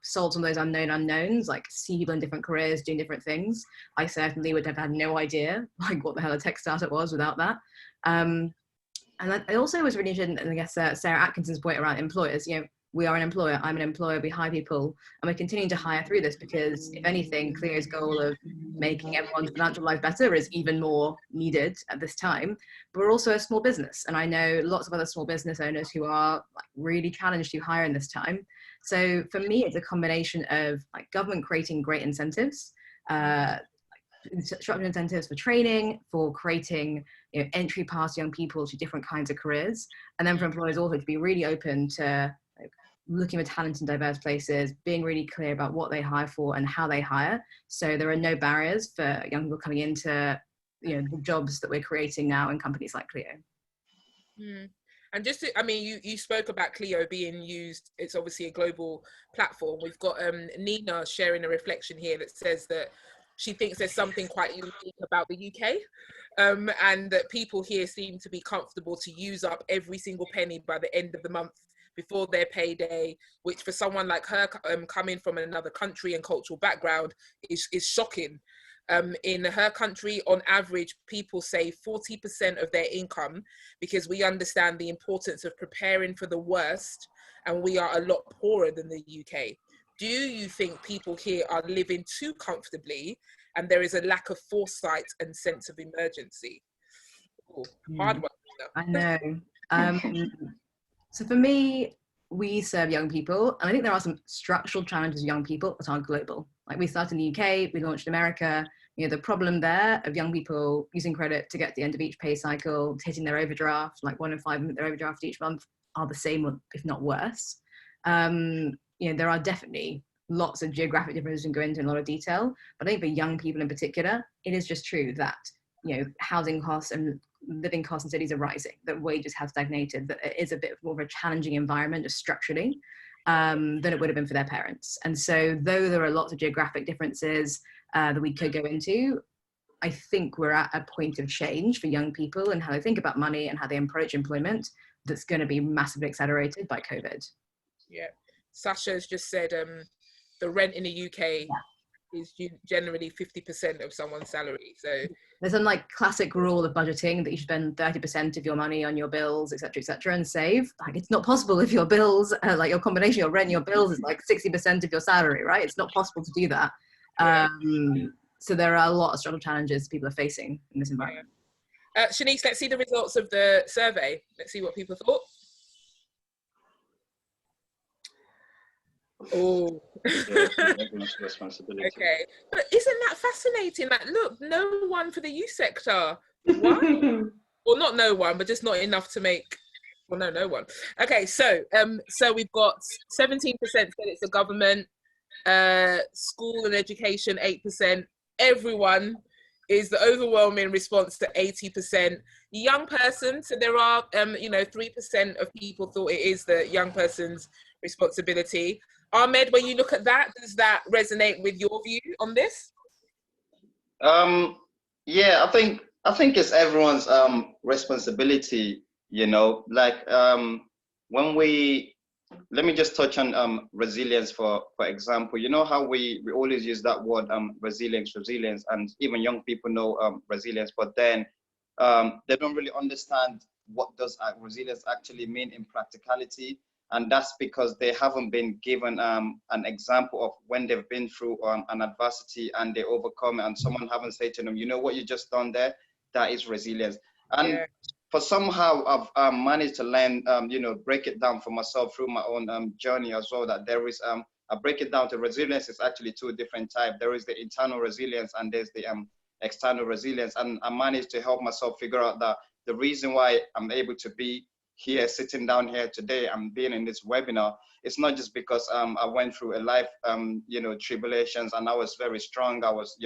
solve some of those unknown unknowns, like see people in different careers doing different things. I certainly would have had no idea like what the hell a tech startup was without that. And I also was really interested in, I guess, Sarah Atkinson's point around employers. We are an employer, I'm an employer, we hire people, and we're continuing to hire through this because, if anything, Clio's goal of making everyone's financial life better is even more needed at this time. But we're also a small business, and I know lots of other small business owners who are really challenged to hire in this time. So for me, it's a combination of government creating great incentives, structural incentives for training, for creating entry pass young people to different kinds of careers, and then for employers also to be really open to looking for talent in diverse places, being really clear about what they hire for and how they hire. So there are no barriers for young people coming into the jobs that we're creating now in companies like Clio. And just to, you spoke about Clio being used, it's obviously a global platform. We've got Nina sharing a reflection here that says that she thinks there's something quite unique about the UK, and that people here seem to be comfortable to use up every single penny by the end of the month before their payday, which for someone like her coming from another country and cultural background is shocking. In her country, on average, people save 40% of their income because we understand the importance of preparing for the worst, and we are a lot poorer than the UK. Do you think people here are living too comfortably and there is a lack of foresight and sense of emergency? Ooh, hard one. I know. So for me, we serve young people, and I think there are some structural challenges with young people that are global. Like, we started in the UK, we launched in America. The problem there of young people using credit to get to the end of each pay cycle, hitting their overdraft, like 1 in 5 hit their overdraft each month, are the same, if not worse. There are definitely lots of geographic differences and go into in a lot of detail, but I think for young people in particular, it is just true that housing costs and living costs in cities are rising, that wages have stagnated, that it is a bit more of a challenging environment just structurally. than it would have been for their parents. And so though there are lots of geographic differences that we could go into, I think we're at a point of change for young people and how they think about money and how they approach employment that's going to be massively accelerated by COVID. Yeah, Sasha's just said the rent in the UK is generally 50% of someone's salary. So there's some like classic rule of budgeting that you should spend 30% of your money on your bills, etc., and save. Like, it's not possible if your bills, like your combination, your rent, and your bills is like 60% of your salary, right? It's not possible to do that. Yeah. So there are a lot of struggle challenges people are facing in this environment. Shanice, let's see the results of the survey. Let's see what people thought. Oh, Responsibility. Okay, but isn't that fascinating? Like, look, no one for the youth sector. Why? Well, not no one, but just not enough to make. Well, no one. Okay, so we've got 17% said it's the government, school and education 8%. Everyone is the overwhelming response to 80%. Young person, so there are 3% of people thought it is the young person's responsibility. Ahmed, when you look at that, does that resonate with your view on this? Yeah, I think it's everyone's responsibility, like let me just touch on resilience for example. You know how we always use that word resilience, and even young people know resilience, but then they don't really understand what does resilience actually mean in practicality. And that's because they haven't been given an example of when they've been through an adversity and they overcome it, and someone haven't said to them, you know what you just done there, that is resilience. And for somehow I've managed to learn, break it down for myself through my own journey as well, that there is, I break it down to resilience is actually two different types. There is the internal resilience and there's the external resilience. And I managed to help myself figure out that the reason why I'm able to be here, sitting down here today and being in this webinar, it's not just because I went through a life, tribulations, and I was very strong. I was,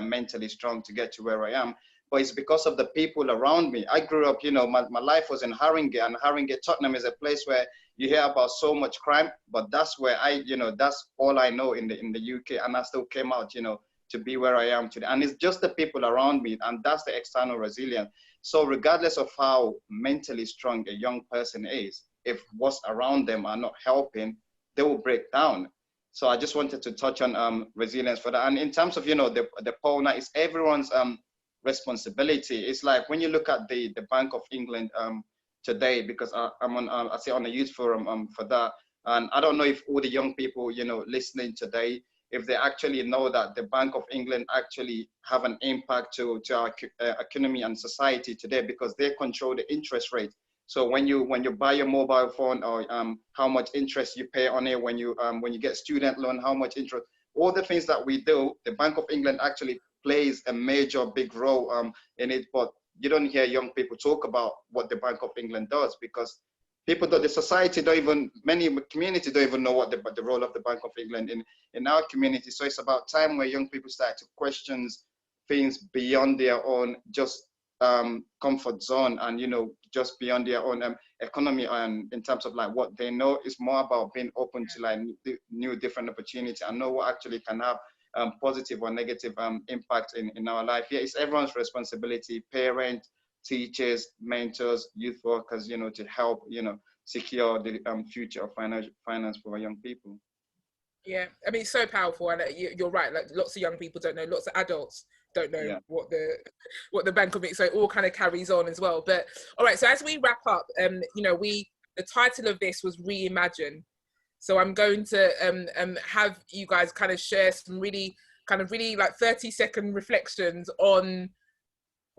mentally strong to get to where I am. But it's because of the people around me. I grew up, my life was in Haringey, and Haringey, Tottenham is a place where you hear about so much crime, but that's where that's all I know in the UK, and I still came out, to be where I am today. And it's just the people around me, and that's the external resilience. So regardless of how mentally strong a young person is, if what's around them are not helping, they will break down. So I just wanted to touch on resilience for that. And in terms of, the poll now, it's everyone's responsibility. It's like when you look at the Bank of England today, because I'm on, I sit on a youth forum for that. And I don't know if all the young people, listening today, if they actually know that the Bank of England actually have an impact to our economy and society today, because they control the interest rate. So when you buy your mobile phone, or how much interest you pay on it, when you get student loan, how much interest, all the things that we do, the Bank of England actually plays a major big role in it. But you don't hear young people talk about what the Bank of England does, because people, the society don't even, many communities don't even know what the role of the Bank of England in our community. So it's about time where young people start to question things beyond their own just comfort zone, and just beyond their own economy, and in terms of like what they know. Is more about being open to like new different opportunity and know what actually can have positive or negative impact in our life. Yeah, it's everyone's responsibility, parents, teachers, mentors, youth workers, to help, secure the future of finance for our young people. Yeah, I mean, it's so powerful, and you're right. Like, lots of young people don't know, lots of adults don't know what the Bank of England. So it all kind of carries on as well. But all right, so as we wrap up, the title of this was Reimagine. So I'm going to have you guys kind of share some really like 30-second reflections on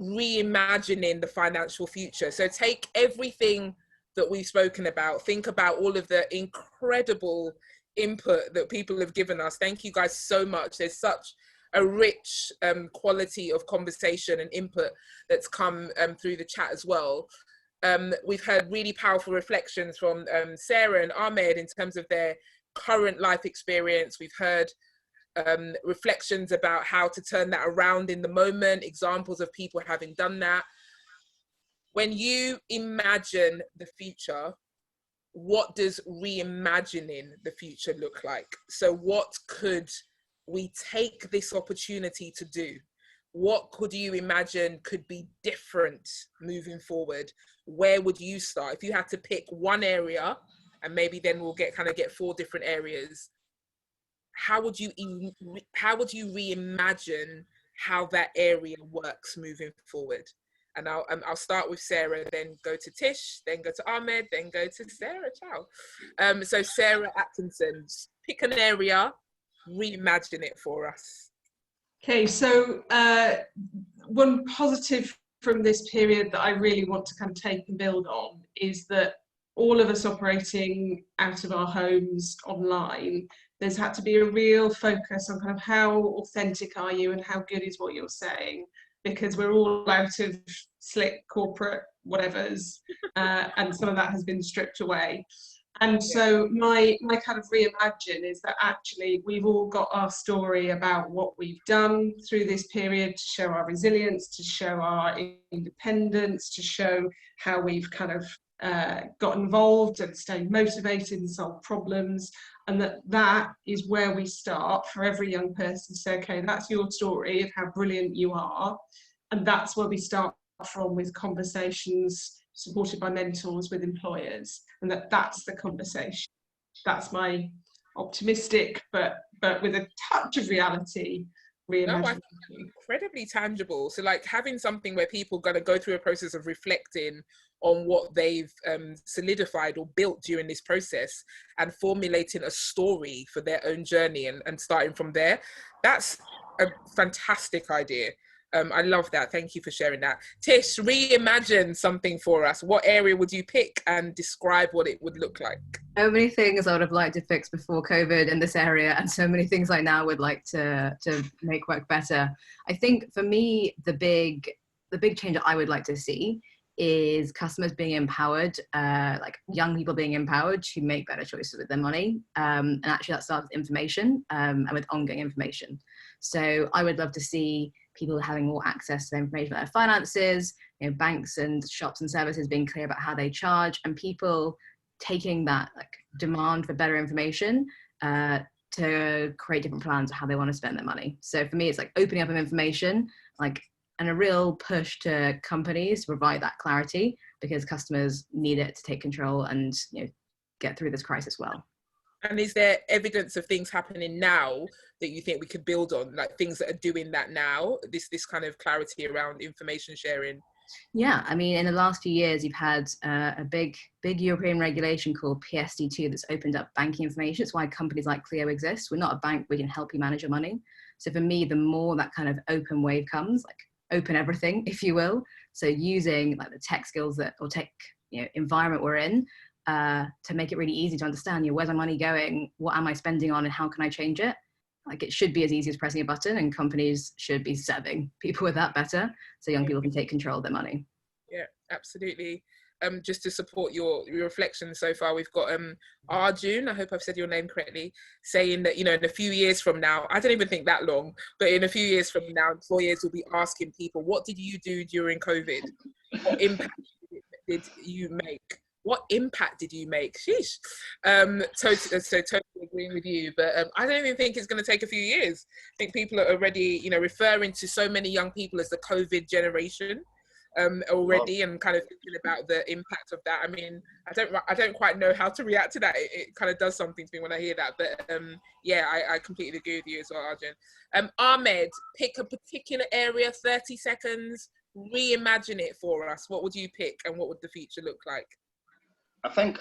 reimagining the financial future. So take everything that we've spoken about, think about all of the incredible input that people have given us. Thank you guys so much. There's such a rich quality of conversation and input that's come through the chat as well. We've heard really powerful reflections from Sarah and Ahmed in terms of their current life experience. We've heard reflections about how to turn that around in the moment, examples of people having done that. When you imagine the future, what does reimagining the future look like? So what could we take this opportunity to do? What could you imagine could be different moving forward? Where would you start? If you had to pick one area, and maybe then we'll get 4 different areas, how would you reimagine how that area works moving forward? And I'll start with Sarah, then go to Tish, then go to Ahmed, then go to Sarah. Ciao. So Sarah Atkinson, pick an area, reimagine it for us. Okay, so one positive from this period that I really want to kind of take and build on is that all of us operating out of our homes online, there's had to be a real focus on kind of how authentic are you and how good is what you're saying, because we're all out of slick corporate whatevers, and some of that has been stripped away. And so my kind of reimagine is that actually we've all got our story about what we've done through this period to show our resilience, to show our independence, to show how we've kind of got involved and stayed motivated and solved problems, and that is where we start for every young person to say, okay, that's your story of how brilliant you are, and that's where we start from with conversations supported by mentors with employers, and that's the conversation. That's my optimistic but with a touch of reality reimagining. No, I think it's incredibly tangible. So like having something where people are going to go through a process of reflecting on what they've solidified or built during this process and formulating a story for their own journey and starting from there. That's a fantastic idea. I love that. Thank you for sharing that. Tish, reimagine something for us. What area would you pick and describe what it would look like? So many things I would have liked to fix before COVID in this area, and so many things I now would like to make work better. I think for me, the big change that I would like to see is customers being empowered, like young people being empowered to make better choices with their money. And actually that starts with information and with ongoing information. So I would love to see people having more access to information about their finances, banks and shops and services being clear about how they charge, and people taking that like demand for better information to create different plans of how they want to spend their money. So for me, it's like opening up of information, and a real push to companies to provide that clarity, because customers need it to take control and get through this crisis well. And is there evidence of things happening now that you think we could build on, like things that are doing that now, this kind of clarity around information sharing? Yeah, I mean, in the last few years, you've had a big European regulation called PSD2 that's opened up banking information. It's why companies like Clio exist. We're not a bank, we can help you manage your money. So for me, the more that kind of open wave comes, like open everything, if you will. So using like the tech skills or tech environment we're in, to make it really easy to understand, where's my money going, what am I spending on, and how can I change it? Like it should be as easy as pressing a button, and companies should be serving people with that better, so young people can take control of their money. Yeah, absolutely. Just to support your reflection so far, we've got Arjun, I hope I've said your name correctly, saying that in a few years from now, I don't even think that long, but in a few years from now, employers will be asking people, what did you do during COVID? What impact did you make? What impact did you make? Sheesh. Totally agreeing with you, but I don't even think it's going to take a few years. I think people are already, referring to so many young people as the COVID generation already, and kind of thinking about the impact of that. I mean, I don't quite know how to react to that. It kind of does something to me when I hear that, but yeah, I completely agree with you as well, Arjun. Ahmed, pick a particular area, 30 seconds, reimagine it for us. What would you pick, and what would the future look like? I think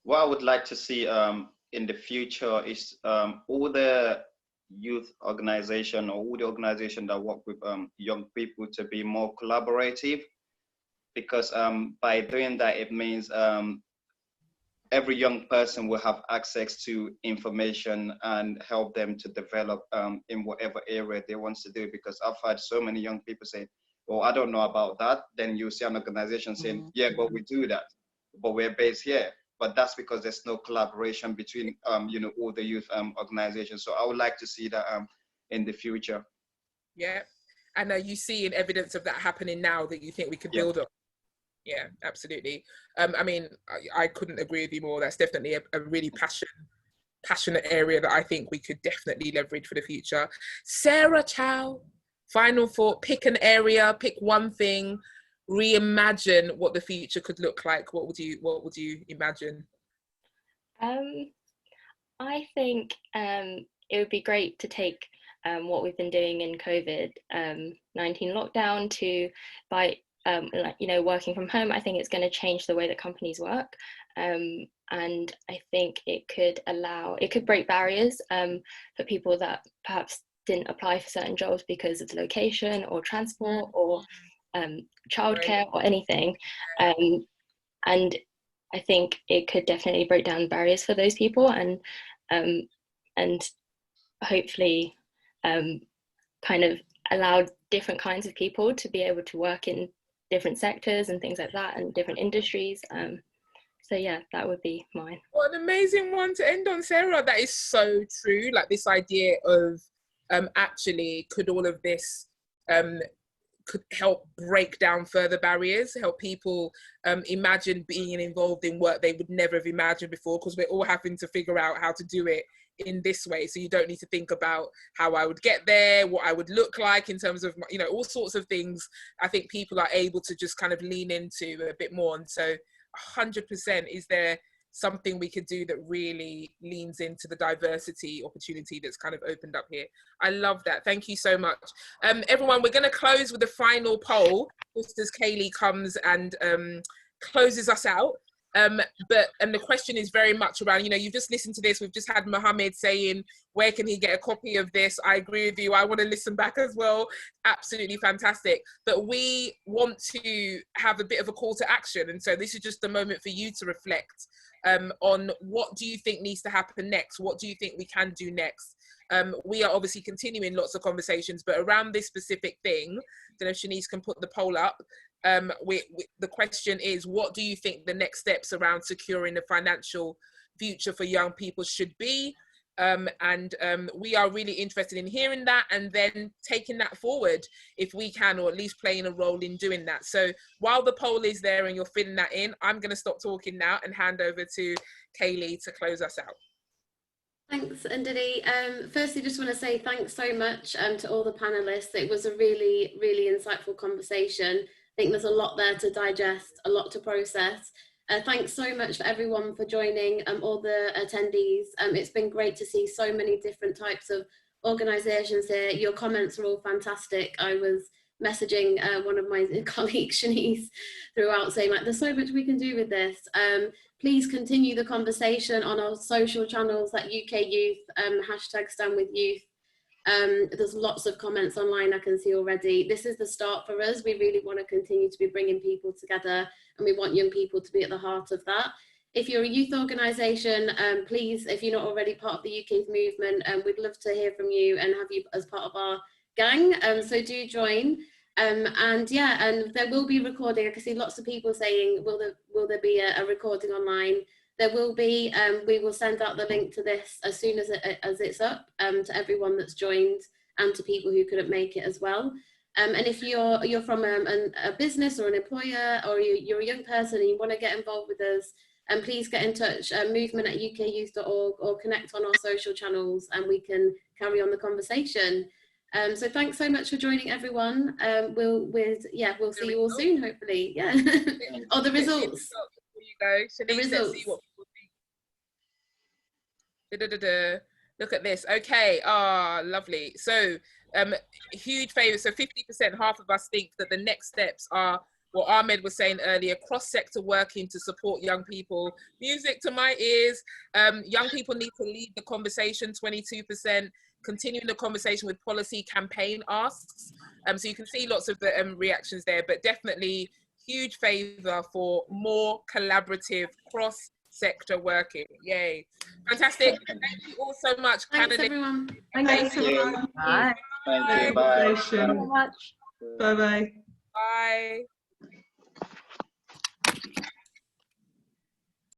what I would like to see in the future is all the youth organization or all the organization that work with young people to be more collaborative, because by doing that, it means every young person will have access to information and help them to develop in whatever area they want to do. Because I've had so many young people say, well, I don't know about that. Then you see an organization saying, yeah, but we do that, but we're based here. But that's because there's no collaboration between all the youth organizations. So I would like to see that in the future. Yeah. And are you seeing evidence of that happening now that you think we could build on? Yeah, absolutely. I mean, I couldn't agree with you more. That's definitely a really passionate area that I think we could definitely leverage for the future. Sarah Chow, final thought, pick an area, pick one thing, reimagine what the future could look like. What would you imagine? I think it would be great to take what we've been doing in COVID-19 lockdown to like, you know, working from home. I think it's going to change the way that companies work, and I think it could break barriers for people that perhaps didn't apply for certain jobs because of the location or transport or childcare or anything, and I think it could definitely break down barriers for those people, and hopefully kind of allow different kinds of people to be able to work in different sectors and things like that, and different industries. So yeah, that would be mine. What an amazing one to end on, Sarah. That is so true. Like this idea of actually, could all of this could help break down further barriers, help people imagine being involved in work they would never have imagined before, because we're all having to figure out how to do it in this way. So you don't need to think about how I would get there, what I would look like in terms of, you know, all sorts of things. I think people are able to just kind of lean into a bit more. And so 100%, is there something we could do that really leans into the diversity opportunity that's kind of opened up here? I love that. Thank you so much. Everyone, we're going to close with the final poll just as Kaylee comes and closes us out. But the question is very much around, you know, you've just listened to this. We've just had Mohammed saying, where can he get a copy of this? I agree with you. I want to listen back as well. Absolutely fantastic. But we want to have a bit of a call to action. And so this is just a moment for you to reflect on what do you think needs to happen next? What do you think we can do next? We are obviously continuing lots of conversations, but around this specific thing, I don't know if Shanice can put the poll up. The question is, what do you think the next steps around securing a financial future for young people should be? We are really interested in hearing that and then taking that forward if we can, or at least playing a role in doing that. So while the poll is there and you're filling that in, I'm going to stop talking now and hand over to Kaylee to close us out. Thanks, Ndidi. Firstly, just want to say thanks so much to all the panelists. It was a really, really insightful conversation. I think there's a lot there to digest, a lot to process. Thanks so much for everyone for joining, all the attendees. It's been great to see so many different types of organisations here. Your comments are all fantastic. I was messaging one of my colleagues, Shanice, throughout saying, like, there's so much we can do with this. Please continue the conversation on our social channels like UK Youth, hashtag Stand With Youth. There's lots of comments online I can see already. This is the start for us. We really want to continue to be bringing people together, and we want young people to be at the heart of that. If you're a youth organisation, please, if you're not already part of the UK Youth movement, we'd love to hear from you and have you as part of our gang. So do join. And yeah, and there will be recording. I can see lots of people saying, will there be a recording online? There will be. We will send out the link to this as soon as it's up to everyone that's joined and to people who couldn't make it as well. And if you're from a business or an employer, or you're a young person and you want to get involved with us, please get in touch, movement@ukyouth.org, or connect on our social channels and we can carry on the conversation. So thanks so much for joining, everyone. We'll see you all soon, hopefully. Yeah. Oh, the results. Here you go. Shanice, the results. Let's see what people think. Look at this. Okay. Lovely. So huge favour. So 50%, half of us think that the next steps are what Ahmed was saying earlier, cross-sector working to support young people. Music to my ears. Young people need to lead the conversation, 22%. Continuing the conversation with policy campaign asks. So you can see lots of the reactions there, but definitely huge favour for more collaborative cross-sector working. Yay. Fantastic. Thank you all so much. Thanks, everyone. Thanks, everyone. Bye. Thank you. Bye. Bye. Bye. Bye.